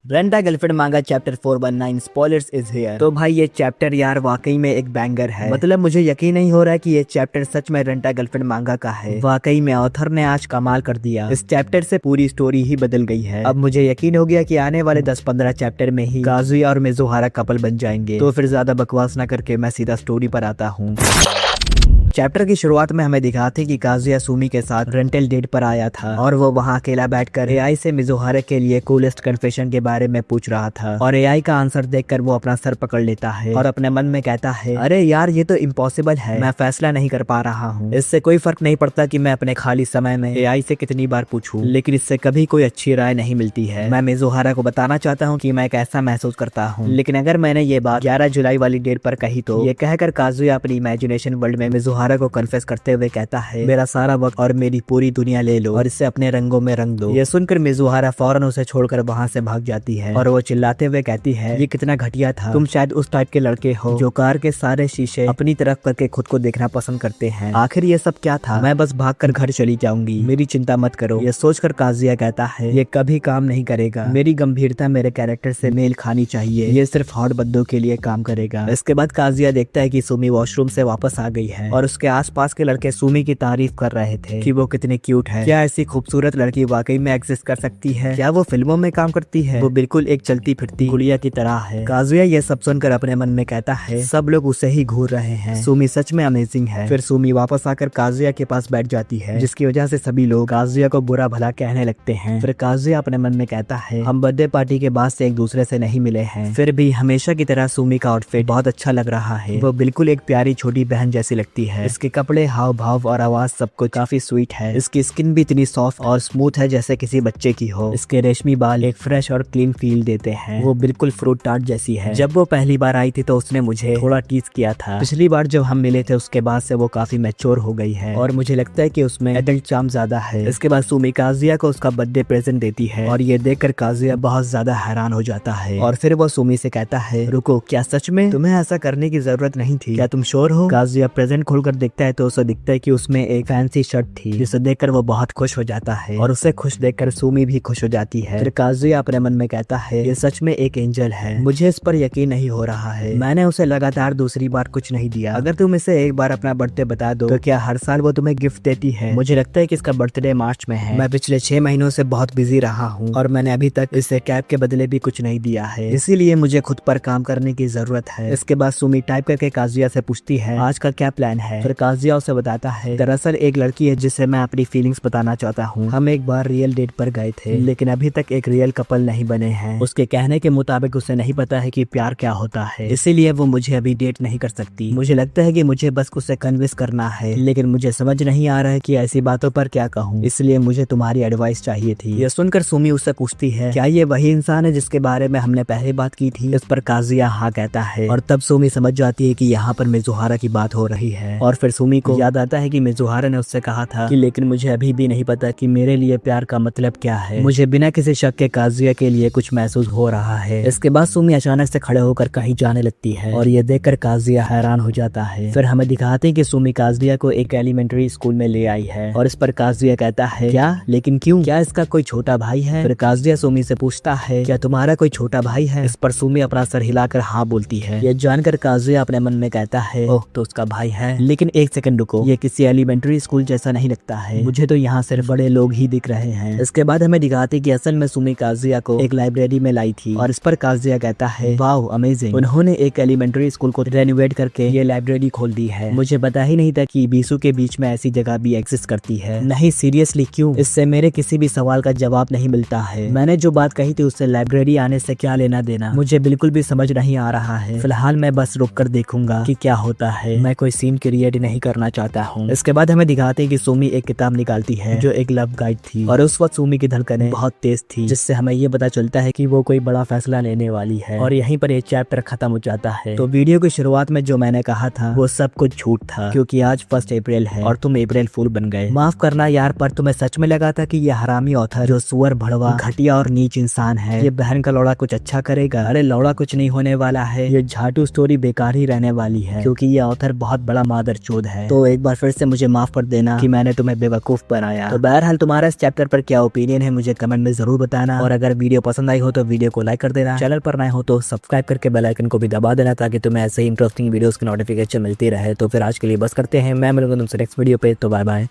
Rent a girlfriend मांगा chapter 419 spoilers is here. तो भाई ये चैप्टर यार वाकई में एक बैंगर है। मतलब मुझे यकीन नहीं हो रहा है कि ये चैप्टर सच में रेंटा गर्लफ्रेंड मांगा का है। वाकई में ऑथर ने आज कमाल कर दिया। इस चैप्टर से पूरी स्टोरी ही बदल गई है। अब मुझे यकीन हो गया कि आने वाले 10-15 चैप्टर में ही काजुया और मिजुहारा कपल बन जाएंगे। तो फिर ज्यादा बकवास ना करके मैं सीधा स्टोरी पर आता हूँ। चैप्टर की शुरुआत में हमें दिखाते कि काजुया सुमी के साथ रेंटल डेट पर आया था और वो वहाँ अकेला बैठकर एआई से मिजुहारा के लिए कूलेस्ट कन्फेशन के बारे में पूछ रहा था। और एआई का आंसर देखकर वो अपना सर पकड़ लेता है और अपने मन में कहता है, अरे यार ये तो इम्पॉसिबल है, मैं फैसला नहीं कर पा रहा हूँ। इससे कोई फर्क नहीं पड़ता कि मैं अपने खाली समय में एआई से कितनी बार पूछूं, लेकिन इससे कभी कोई अच्छी राय नहीं मिलती है। मैं मिजुहारा को बताना चाहता हूँ कि मैं कैसा महसूस करता हूँ, लेकिन अगर मैंने ये बात 11 जुलाई वाली डेट पर कही तो ये कहकर काजुया अपनी इमेजिनेशन वर्ल्ड में मिजुहारा को कन्फेस करते हुए कहता है, मेरा सारा वक्त और मेरी पूरी दुनिया ले लो और इसे अपने रंगों में रंग दो। ये सुनकर मिजुहारा फौरन उसे छोड़कर वहाँ से भाग जाती है और वो चिल्लाते हुए कहती है, ये कितना घटिया था, तुम शायद उस टाइप के लड़के हो जो कार के सारे शीशे अपनी तरफ करके खुद को देखना पसंद करते हैं। आखिर ये सब क्या था, मैं बस भागकर घर चली जाऊंगी, मेरी चिंता मत करो। ये सोचकर काजुया कहता है, ये कभी काम नहीं करेगा, मेरी गंभीरता मेरे कैरेक्टर से मेल खानी चाहिए, ये सिर्फ हॉट बंदों के लिए काम करेगा। इसके बाद काजुया देखता है कि सुमी वॉशरूम से वापस आ गई है और उसके आसपास के लड़के सुमी की तारीफ कर रहे थे कि वो कितनी क्यूट है। क्या ऐसी खूबसूरत लड़की वाकई में एग्जिस्ट कर सकती है? क्या वो फिल्मों में काम करती है? वो बिल्कुल एक चलती फिरती गुड़िया की तरह है। काजुया ये सब सुनकर अपने मन में कहता है, सब लोग उसे ही घूर रहे हैं, सुमी सच में अमेजिंग है। फिर सुमी वापस आकर काजुया के पास बैठ जाती है, जिसकी वजह से सभी लोग काजुया को बुरा भला कहने लगते हैं। फिर काजुया अपने मन में कहता है, हम बर्थडे पार्टी के बाद से एक दूसरे से नहीं मिले हैं, फिर भी हमेशा की तरह सुमी का आउटफिट बहुत अच्छा लग रहा है। वो बिल्कुल एक प्यारी छोटी बहन जैसी लगती है। इसके कपड़े, हाव भाव और आवाज सब कुछ काफी स्वीट है। इसकी स्किन भी इतनी सॉफ्ट और स्मूथ है जैसे किसी बच्चे की हो। इसके रेशमी बाल एक फ्रेश और क्लीन फील देते हैं। वो बिल्कुल फ्रूट टार्ट जैसी है। जब वो पहली बार आई थी तो उसने मुझे थोड़ा टीज किया था। पिछली बार जब हम मिले थे उसके बाद से वो काफी मैच्योर हो गई है और मुझे लगता है कि उसमें एडल्ट चार्म ज्यादा है। इसके बाद सुमी काजुया को उसका बर्थडे प्रेजेंट देती है और ये देखकर काजुया बहुत ज्यादा हैरान हो जाता है और फिर वो सुमी से कहता है, रुको, क्या सच में तुम्हें ऐसा करने की जरूरत नहीं थी? क्या तुम श्योर हो? काजुया प्रेजेंट खोलकर देखता है तो उसे दिखता है कि उसमें एक फैंसी शर्ट थी, जिसे देखकर वो बहुत खुश हो जाता है और उसे खुश देखकर सुमी भी खुश हो जाती है। फिर काजुया अपने मन में कहता है, ये सच में एक एंजल है, मुझे इस पर यकीन नहीं हो रहा है। मैंने उसे लगातार दूसरी बार कुछ नहीं दिया, अगर तुम इसे एक बार अपना बर्थडे बता दो तो क्या हर साल वो तुम्हें गिफ्ट देती है? मुझे लगता है कि इसका बर्थडे मार्च में है। मैं पिछले 6 महीनों से बहुत बिजी रहा हूँ और मैंने अभी तक इसे कैब के बदले भी कुछ नहीं दिया है, इसीलिए मुझे खुद पर काम करने की जरूरत है। इसके बाद सुमी टाइप करके काजुया से पूछती है, आज का क्या प्लान है? फिर काजुया उसे बताता है, दरअसल एक लड़की है जिसे मैं अपनी फीलिंग्स बताना चाहता हूँ। हम एक बार रियल डेट पर गए थे लेकिन अभी तक एक रियल कपल नहीं बने हैं। उसके कहने के मुताबिक उसे नहीं पता है कि प्यार क्या होता है, इसीलिए वो मुझे अभी डेट नहीं कर सकती। मुझे लगता है कि मुझे बस उसे कन्विंस करना है, लेकिन मुझे समझ नहीं आ रहा है कि ऐसी बातों पर क्या कहूँ, इसलिए मुझे तुम्हारी एडवाइस चाहिए थी। यह सुनकर सुमी उससे पूछती है, क्या ये वही इंसान है जिसके बारे में हमने पहले बात की थी? इस पर काजुया हाँ कहता है और तब सुमी समझ जाती है कि यहाँ पर मिजुहारा की बात हो रही है। और फिर सुमी को याद आता है कि मिजुहारा ने उससे कहा था कि लेकिन मुझे अभी भी नहीं पता कि मेरे लिए प्यार का मतलब क्या है। मुझे बिना किसी शक के काजुया के लिए कुछ महसूस हो रहा है। इसके बाद सुमी अचानक से खड़े होकर कहीं जाने लगती है और ये देखकर काजुया हैरान हो जाता है। फिर हमें दिखाते हैं कि सुमी काजुया को एक एलिमेंट्री स्कूल में ले आई है और इस पर काजुया कहता है, क्या? लेकिन क्यों? क्या इसका कोई छोटा भाई है? फिर काजुया सुमी से पूछता है, क्या तुम्हारा कोई छोटा भाई है? इस पर सुमी अपना सर हिलाकर हाँ बोलती है। ये जानकर काजुया अपने मन में कहता है, ओह तो उसका भाई है, लेकिन एक सेकंड रुको, ये किसी एलिमेंट्री स्कूल जैसा नहीं लगता है, मुझे तो यहाँ सिर्फ बड़े लोग ही दिख रहे हैं। इसके बाद हमें दिखाते कि असल में सुमी काजुया को एक लाइब्रेरी में लाई थी और इस पर काजुया कहता है, वाओ अमेजिंग, उन्होंने एक एलिमेंट्री स्कूल को रेनोवेट करके ये लाइब्रेरी खोल दी है। मुझे पता ही नहीं था कि बीसू के बीच में ऐसी जगह भी एग्जिस्ट करती है। नहीं सीरियसली क्यों? इससे मेरे किसी भी सवाल का जवाब नहीं मिलता है। मैंने जो बात कही थी उससे लाइब्रेरी आने से क्या लेना देना, मुझे बिल्कुल भी समझ नहीं आ रहा है। फिलहाल मैं बस रुक कर देखूंगा कि क्या होता है, मैं कोई सीन क्रिएट नहीं करना चाहता हूँ। इसके बाद हमें दिखाते हैं कि सुमी एक किताब निकालती है जो एक लव गाइड थी और उस वक्त सुमी की धड़कनें बहुत तेज थी, जिससे हमें ये पता चलता है कि वो कोई बड़ा फैसला लेने वाली है। और यहीं पर ये चैप्टर खत्म हो जाता है। तो वीडियो की शुरुआत में जो मैंने कहा था वो सब कुछ झूठ था, क्योंकि आज 1 अप्रैल है और तुम अप्रैल फूल बन गए। माफ करना यार, पर तुम्हें सच में लगा था कि ये हरामी ऑथर जो सुअर भड़वा घटिया और नीच इंसान है, ये बहन का लौड़ा कुछ अच्छा करेगा? अरे लौड़ा कुछ नहीं होने वाला है, ये झाटू स्टोरी बेकार ही रहने वाली है, क्योंकि ये ऑथर बहुत बड़ा मादर चोद है। तो एक बार फिर से मुझे माफ कर देना कि मैंने तुम्हें बेवकूफ बनाया। तो बहरहाल तुम्हारा इस चैप्टर पर क्या ओपिनियन है मुझे कमेंट में जरूर बताना, और अगर वीडियो पसंद आई हो तो वीडियो को लाइक कर देना, चैनल पर नए हो तो सब्सक्राइब करके बेल आइकन को भी दबा देना ताकि तुम्हें ऐसे ही इंटरेस्टिंग वीडियोस की नोटिफिकेशन मिलती रहे। तो फिर आज के लिए बस करते हैं, मैं मिलूंगा तुमसे नेक्स्ट वीडियो पे, तो बाय बाय।